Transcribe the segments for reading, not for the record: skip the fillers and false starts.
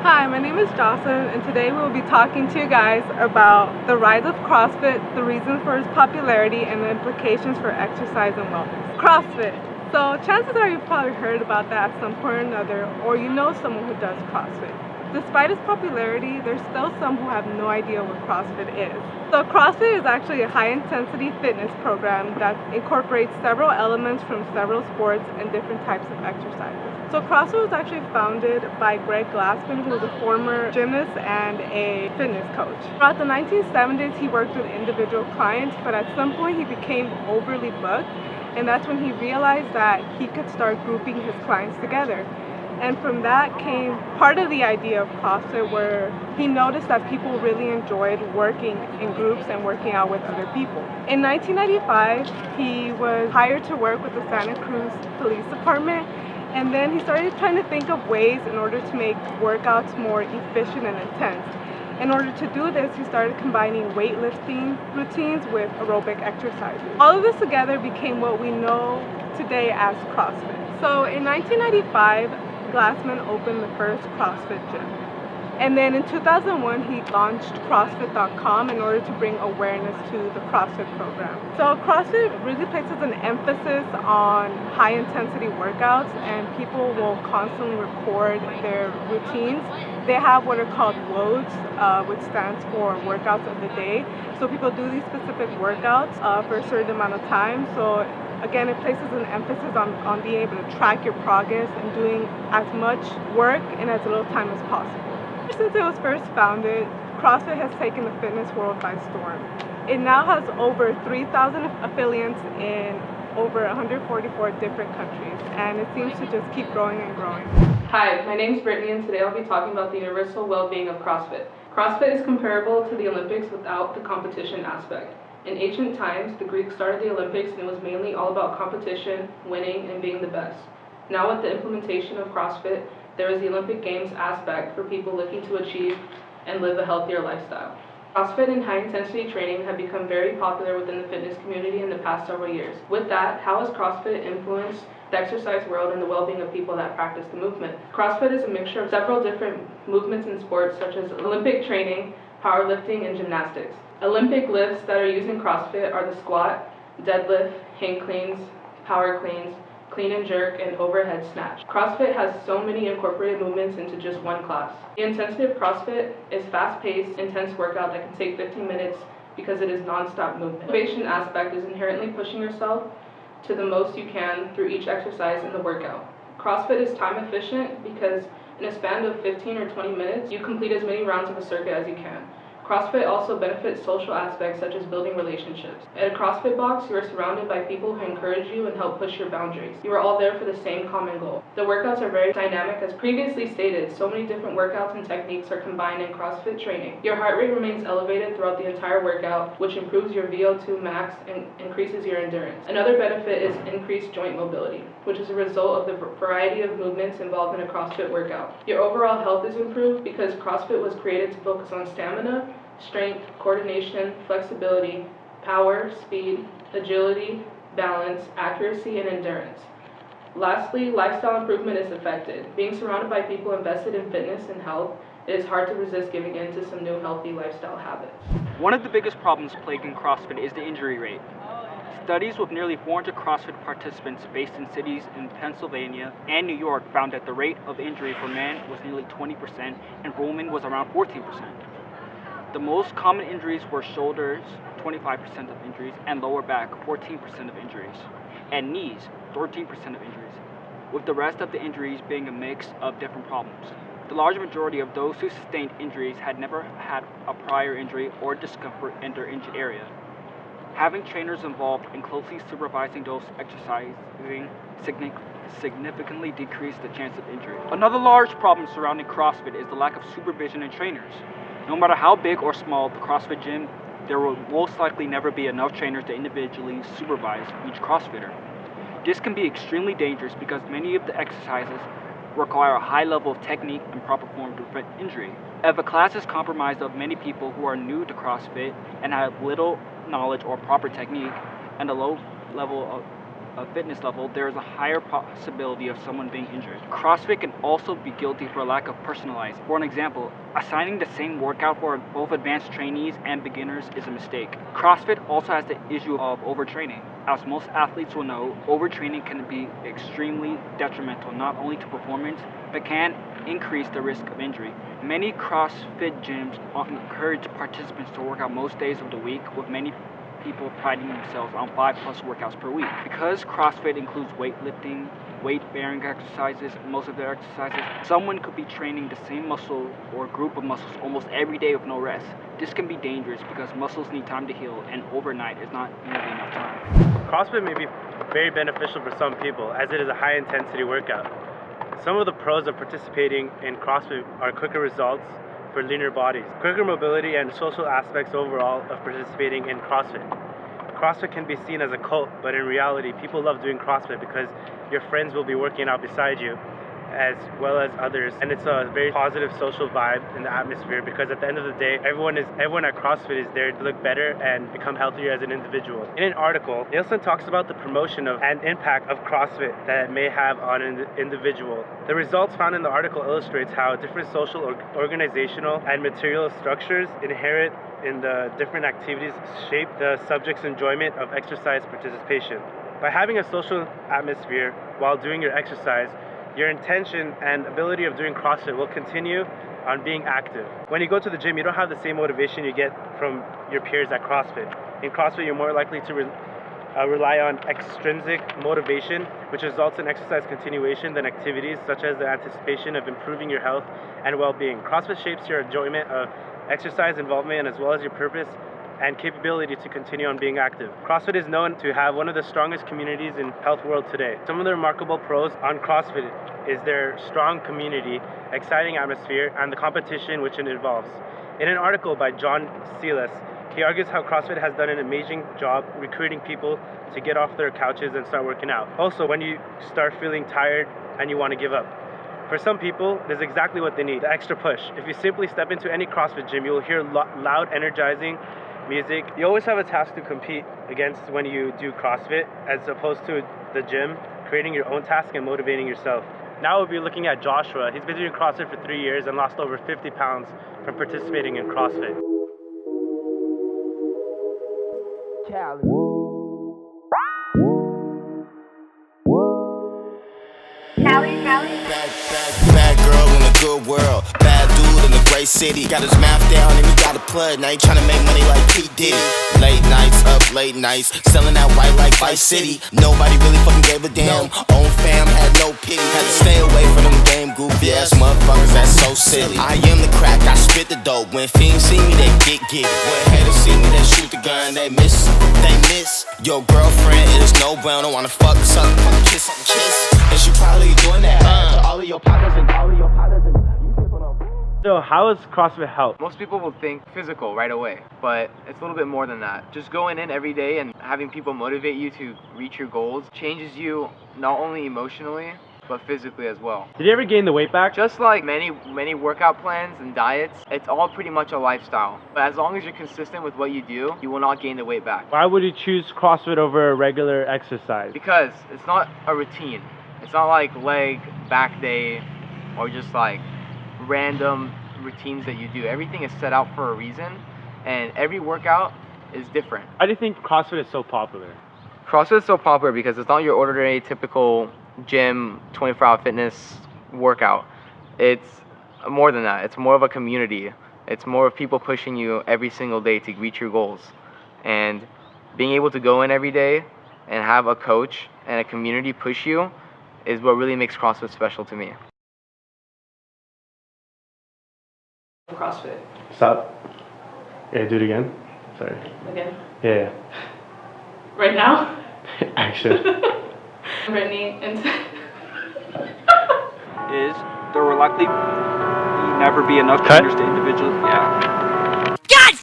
Hi, my name is Joscelyn, and today we will be talking to you guys about the rise of CrossFit, the reasons for its popularity, and the implications for exercise and wellness. CrossFit. So chances are you've probably heard about that at some point or another, or you know someone who does CrossFit. Despite its popularity, there's still some who have no idea what CrossFit is. So CrossFit is actually a high-intensity fitness program that incorporates several elements from several sports and different types of exercises. So CrossFit was actually founded by Greg Glassman, who was a former gymnast and a fitness coach. Throughout the 1970s, he worked with individual clients, but at some point he became overly booked, and that's when he realized that he could start grouping his clients together. And from that came part of the idea of CrossFit, where he noticed that people really enjoyed working in groups and working out with other people. In 1995, he was hired to work with the Santa Cruz Police Department, and then he started trying to think of ways in order to make workouts more efficient and intense. In order to do this, he started combining weightlifting routines with aerobic exercises. All of this together became what we know today as CrossFit. So in 1995, Glassman opened the first CrossFit gym. And then in 2001, he launched CrossFit.com in order to bring awareness to the CrossFit program. So CrossFit really places an emphasis on high-intensity workouts, and people will constantly record their routines. They have what are called WODs, which stands for workouts of the day. So people do these specific workouts for a certain amount of time. So again, it places an emphasis on being able to track your progress and doing as much work in as little time as possible. Since it was first founded, CrossFit has taken the fitness world by storm. It now has over 3,000 affiliates in over 144 different countries, and it seems to just keep growing and growing. Hi, my name is Britnay, and today I'll be talking about the universal well-being of CrossFit. CrossFit is comparable to the Olympics without the competition aspect. In ancient times, the Greeks started the Olympics, and it was mainly all about competition, winning, and being the best. Now with the implementation of CrossFit, there is the Olympic Games aspect for people looking to achieve and live a healthier lifestyle. CrossFit and high-intensity training have become very popular within the fitness community in the past several years. With that, how has CrossFit influenced the exercise world and the well-being of people that practice the movement? CrossFit is a mixture of several different movements and sports, such as Olympic training, powerlifting, and gymnastics. Olympic lifts that are used in CrossFit are the squat, deadlift, hang cleans, power cleans, clean and jerk, and overhead snatch. CrossFit has so many incorporated movements into just one class. The intensity of CrossFit is fast-paced, intense workout that can take 15 minutes because it is non-stop movement. The motivation aspect is inherently pushing yourself to the most you can through each exercise in the workout. CrossFit is time efficient because in a span of 15 or 20 minutes, you complete as many rounds of a circuit as you can. CrossFit also benefits social aspects such as building relationships. At a CrossFit box, you are surrounded by people who encourage you and help push your boundaries. You are all there for the same common goal. The workouts are very dynamic. As previously stated, so many different workouts and techniques are combined in CrossFit training. Your heart rate remains elevated throughout the entire workout, which improves your VO2 max and increases your endurance. Another benefit is increased joint mobility, which is a result of the variety of movements involved in a CrossFit workout. Your overall health is improved because CrossFit was created to focus on stamina, strength, coordination, flexibility, power, speed, agility, balance, accuracy, and endurance. Lastly, lifestyle improvement is affected. Being surrounded by people invested in fitness and health, it is hard to resist giving in to some new healthy lifestyle habits. One of the biggest problems plaguing CrossFit is the injury rate. Studies with nearly 400 CrossFit participants based in cities in Pennsylvania and New York found that the rate of injury for men was nearly 20% and for women was around 14%. The most common injuries were shoulders, 25% of injuries, and lower back, 14% of injuries, and knees, 13% of injuries, with the rest of the injuries being a mix of different problems. The large majority of those who sustained injuries had never had a prior injury or discomfort in their injured area. Having trainers involved in closely supervising those exercising significantly decreased the chance of injury. Another large problem surrounding CrossFit is the lack of supervision in trainers. No matter how big or small the CrossFit gym, there will most likely never be enough trainers to individually supervise each CrossFitter. This can be extremely dangerous because many of the exercises require a high level of technique and proper form to prevent injury. If a class is comprised of many people who are new to CrossFit and have little knowledge or proper technique and a low level of fitness level, there is a higher possibility of someone being injured. CrossFit can also be guilty for lack of personalized. For an example, assigning the same workout for both advanced trainees and beginners is a mistake. CrossFit also has the issue of overtraining. As most athletes will know, overtraining can be extremely detrimental not only to performance, but can increase the risk of injury. Many CrossFit gyms encourage participants to work out most days of the week, with many people priding themselves on 5+ workouts per week. Because CrossFit includes weightlifting, weight-bearing exercises, most of their exercises, someone could be training the same muscle or group of muscles almost every day with no rest. This can be dangerous because muscles need time to heal, and overnight is not nearly enough time. CrossFit may be very beneficial for some people, as it is a high-intensity workout. Some of the pros of participating in CrossFit are quicker results for leaner bodies, quicker mobility, and social aspects overall of participating in CrossFit. CrossFit can be seen as a cult, but in reality, people love doing CrossFit because your friends will be working out beside you, as well as others, and it's a very positive social vibe in the atmosphere, because at the end of the day, everyone at CrossFit is there to look better and become healthier as an individual. In an article, Joscelyn talks about the promotion of and impact of CrossFit that it may have on an individual. The results found in the article illustrates how different social, organizational, and material structures inherent in the different activities shape the subject's enjoyment of exercise participation. By having a social atmosphere while doing your exercise, your intention and ability of doing CrossFit will continue on being active. When you go to the gym, you don't have the same motivation you get from your peers at CrossFit. In CrossFit, you're more likely to rely on extrinsic motivation, which results in exercise continuation than activities such as the anticipation of improving your health and well-being. CrossFit shapes your enjoyment of exercise involvement, as well as your purpose and capability to continue on being active. CrossFit is known to have one of the strongest communities in health world today. Some of the remarkable pros on CrossFit is their strong community, exciting atmosphere, and the competition which it involves. In an article by John Silas, he argues how CrossFit has done an amazing job recruiting people to get off their couches and start working out. Also, when you start feeling tired and you want to give up. For some people, it is exactly what they need, the extra push. If you simply step into any CrossFit gym, you will hear loud, energizing music. You always have a task to compete against when you do CrossFit, as opposed to the gym, creating your own task and motivating yourself. Now we'll be looking at Joshua. He's been doing CrossFit for 3 years and lost over 50 pounds from participating in CrossFit. Bad girl in a good world, bad dude in a great city. Got his mouth down and he got a plug. Now he tryna make money like P. Diddy. Late nights, up late nights, selling that white like Vice City. Nobody really fucking gave a damn. Own fam had no pity. Had to stay away from them game goofy ass motherfuckers. That's so silly. I am the crack, I spit the dope. When fiends see me, they get it. When haters see me, they shoot the gun. They miss. Your girlfriend is no brown. Don't wanna fuck, suck, kiss. And she probably doing that to all of your partners and all of your partners. So how has CrossFit helped? Most people will think physical right away, but it's a little bit more than that. Just going in every day and having people motivate you to reach your goals changes you not only emotionally, but physically as well. Did you ever gain the weight back? Just like many workout plans and diets, it's all pretty much a lifestyle. But as long as you're consistent with what you do, you will not gain the weight back. Why would you choose CrossFit over a regular exercise? Because it's not a routine. It's not like leg, back day, or just like random routines that you do. Everything is set out for a reason, and every workout is different. Why do you think CrossFit is so popular? CrossFit is so popular because it's not your ordinary typical gym 24-hour fitness workout. It's more than that. It's more of a community. It's more of people pushing you every single day to reach your goals. And being able to go in every day and have a coach and a community push you is what really makes CrossFit special to me. CrossFit. Stop. Yeah, do it again. Sorry. Again? Yeah. Right now? Action. Britnay and Is there will likely never be enough Cut. trainers to individuals. Yeah. God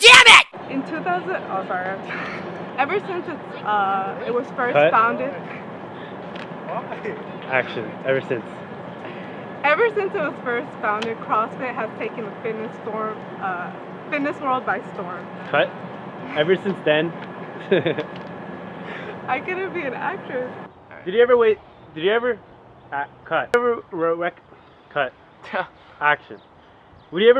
damn it! In 2000, oh sorry, ever since it was first Cut. founded, Action. Ever since. ever since it was first founded, CrossFit has taken the fitness world by storm. Cut. Ever since then. I couldn't be an actress. Did you ever wait? Did you ever cut? Cut. Action. Would you ever